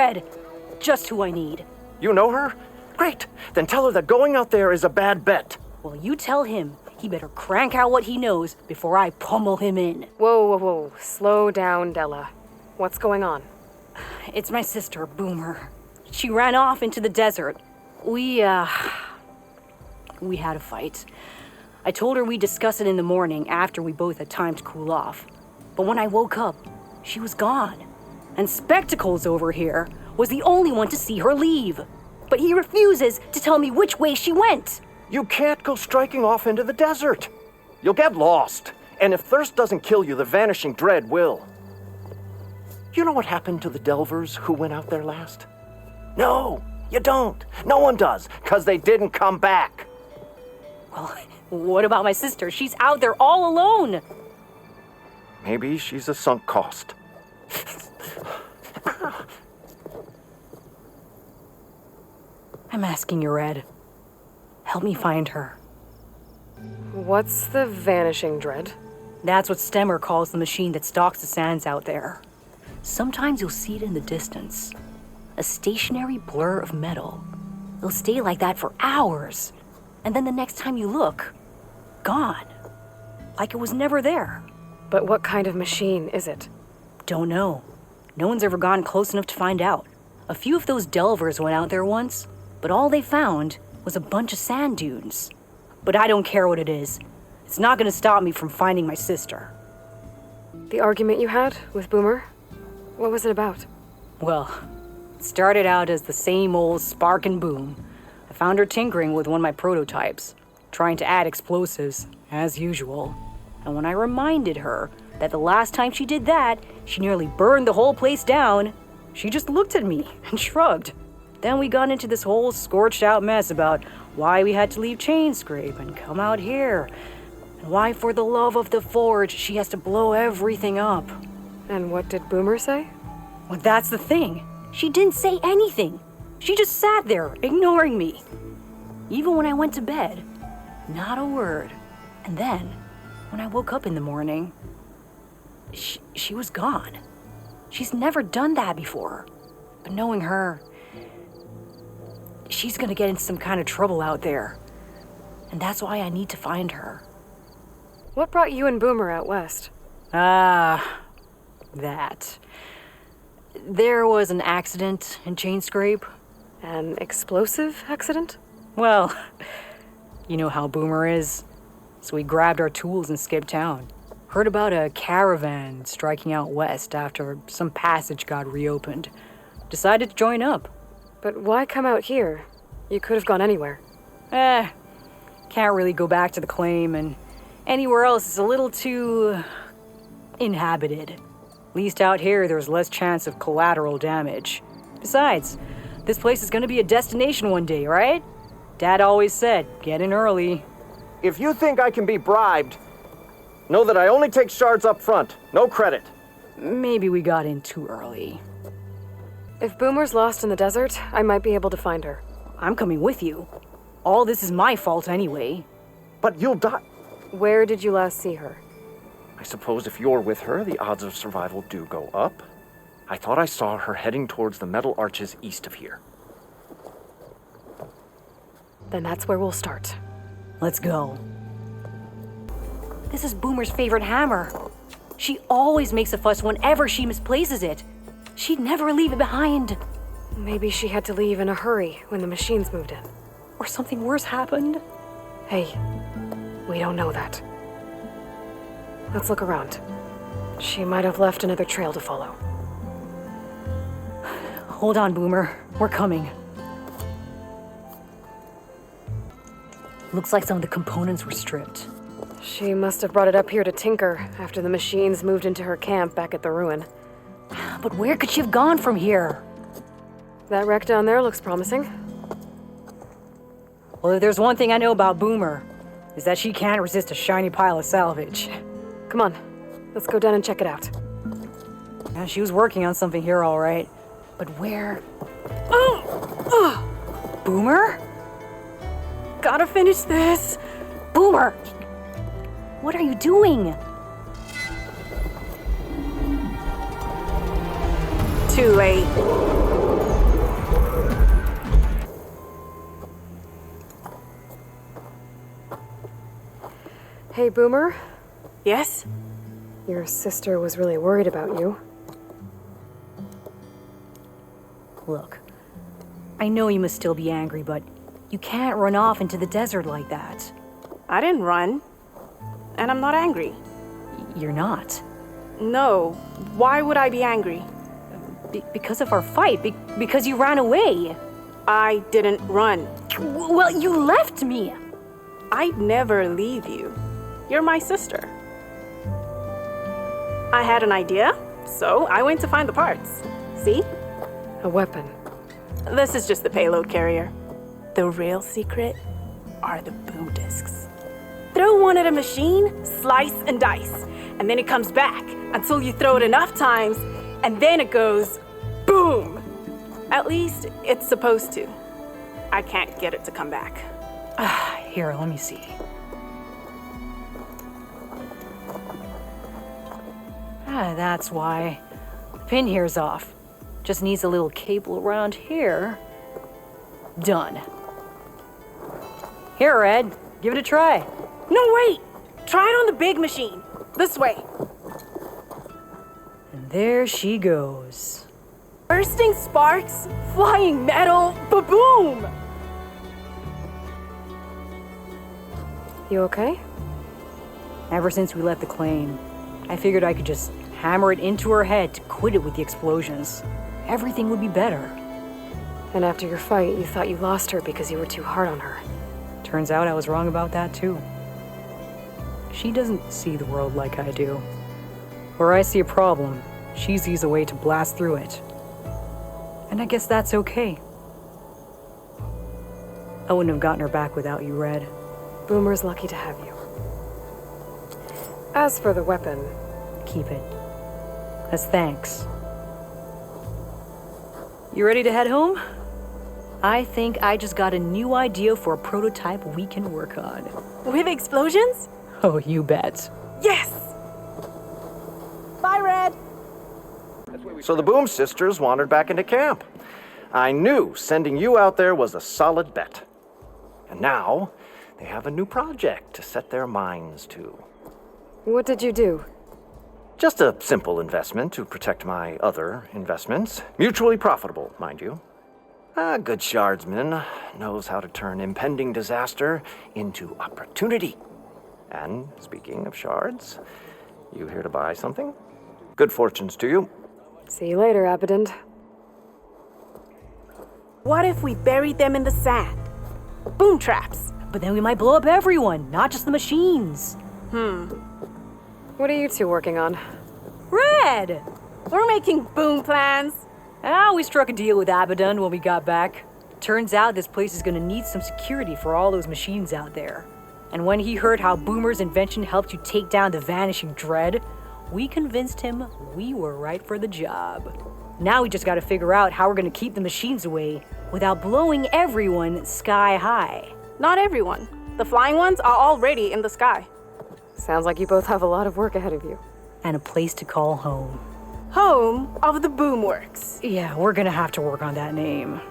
Red. Just who I need. You know her? Great. Then tell her that going out there is a bad bet. Well, you tell him he better crank out what he knows before I pummel him in. Whoa. Slow down, Della. What's going on? It's my sister, Boomer. She ran off into the desert. We had a fight. I told her we'd discuss it in the morning after we both had time to cool off. But when I woke up, she was gone. And Spectacles over here was the only one to see her leave. But he refuses to tell me which way she went. You can't go striking off into the desert. You'll get lost. And if thirst doesn't kill you, the vanishing dread will. You know what happened to the Delvers who went out there last? No, you don't. No one does, because they didn't come back. Well, what about my sister? She's out there all alone. Maybe she's a sunk cost. I'm asking you, Red. Help me find her. What's the vanishing dread? That's what Stemmer calls the machine that stalks the sands out there. Sometimes you'll see it in the distance. A stationary blur of metal. It'll stay like that for hours. And then the next time you look, gone. Like it was never there. But what kind of machine is it? Don't know. No one's ever gone close enough to find out. A few of those Delvers went out there once, but all they found was a bunch of sand dunes. But I don't care what it is. It's not gonna stop me from finding my sister. The argument you had with Boomer? What was it about? Well, it started out as the same old spark and boom. I found her tinkering with one of my prototypes, trying to add explosives, as usual. And when I reminded her that the last time she did that, she nearly burned the whole place down, she just looked at me and shrugged. Then we got into this whole scorched out mess about why we had to leave Chainscrape and come out here, and why for the love of the Forge she has to blow everything up. And what did Boomer say? Well, that's the thing. She didn't say anything. She just sat there, ignoring me. Even when I went to bed, not a word. And then, when I woke up in the morning, she was gone. She's never done that before. But knowing her, she's gonna get in some kind of trouble out there. And that's why I need to find her. What brought you and Boomer out west? That. There was an accident in Chainscrape. An explosive accident? Well, you know how Boomer is. So we grabbed our tools and skipped town. Heard about a caravan striking out west after some passage got reopened. Decided to join up. But why come out here? You could have gone anywhere. Can't really go back to the claim, and anywhere else is a little too inhabited. At least out here, there's less chance of collateral damage. Besides, this place is gonna be a destination one day, right? Dad always said, get in early. If you think I can be bribed, know that I only take shards up front, no credit. Maybe we got in too early. If Boomer's lost in the desert, I might be able to find her. I'm coming with you. All this is my fault anyway. But you'll die. Where did you last see her? I suppose if you're with her, the odds of survival do go up. I thought I saw her heading towards the metal arches east of here. Then that's where we'll start. Let's go. This is Boomer's favorite hammer. She always makes a fuss whenever she misplaces it. She'd never leave it behind. Maybe she had to leave in a hurry when the machines moved in. Or something worse happened. Hey, we don't know that. Let's look around. She might have left another trail to follow. Hold on, Boomer. We're coming. Looks like some of the components were stripped. She must have brought it up here to tinker after the machines moved into her camp back at the ruin. But where could she have gone from here? That wreck down there looks promising. Well, if there's one thing I know about Boomer, is that she can't resist a shiny pile of salvage. Come on, let's go down and check it out. Yeah, she was working on something here, all right. But where? Boomer? Gotta finish this. Boomer! What are you doing? Too late. Hey, Boomer. Yes? Your sister was really worried about you. Look, I know you must still be angry, but you can't run off into the desert like that. I didn't run. And I'm not angry. You're not. No. Why would I be angry? Because of our fight. Because you ran away. I didn't run. Well, you left me. I'd never leave you. You're my sister. I had an idea, so I went to find the parts. See? A weapon. This is just the payload carrier. The real secret are the boom discs. Throw one at a machine, slice and dice, and then it comes back until you throw it enough times, and then it goes boom. At least it's supposed to. I can't get it to come back. Here, let me see. That's why. The pin here's off. Just needs a little cable around here. Done. Here, Red. Give it a try. No, wait! Try it on the big machine. This way. And there she goes. Bursting sparks, flying metal, ba-boom! You okay? Ever since we left the claim, I figured I could just hammer it into her head to quit it with the explosions. Everything would be better. And after your fight, you thought you lost her because you were too hard on her. Turns out I was wrong about that too. She doesn't see the world like I do. Where I see a problem, she sees a way to blast through it. And I guess that's okay. I wouldn't have gotten her back without you, Red. Boomer's lucky to have you. As for the weapon, Keep it. As thanks. You ready to head home? I think I just got a new idea for a prototype we can work on. With explosions? Oh, you bet. Yes! Bye, Red! So the Boom sisters wandered back into camp. I knew sending you out there was a solid bet. And now, they have a new project to set their minds to. what did you do? Just a simple investment to protect my other investments. Mutually profitable, mind you. A good shardsman knows how to turn impending disaster into opportunity. And speaking of shards, you here to buy something? Good fortunes to you. See you later, Abaddon. What if we buried them in the sand? Boom traps. But then we might blow up everyone, not just the machines. What are you two working on? Red! We're making boom plans. We struck a deal with Abaddon when we got back. Turns out this place is gonna need some security for all those machines out there. And when he heard how Boomer's invention helped you take down the Vanishing Dread, we convinced him we were right for the job. Now we just gotta figure out how we're gonna keep the machines away without blowing everyone sky high. Not everyone. The flying ones are already in the sky. Sounds like you both have a lot of work ahead of you. And a place to call home. Home of the Boomworks. Yeah, we're gonna have to work on that name.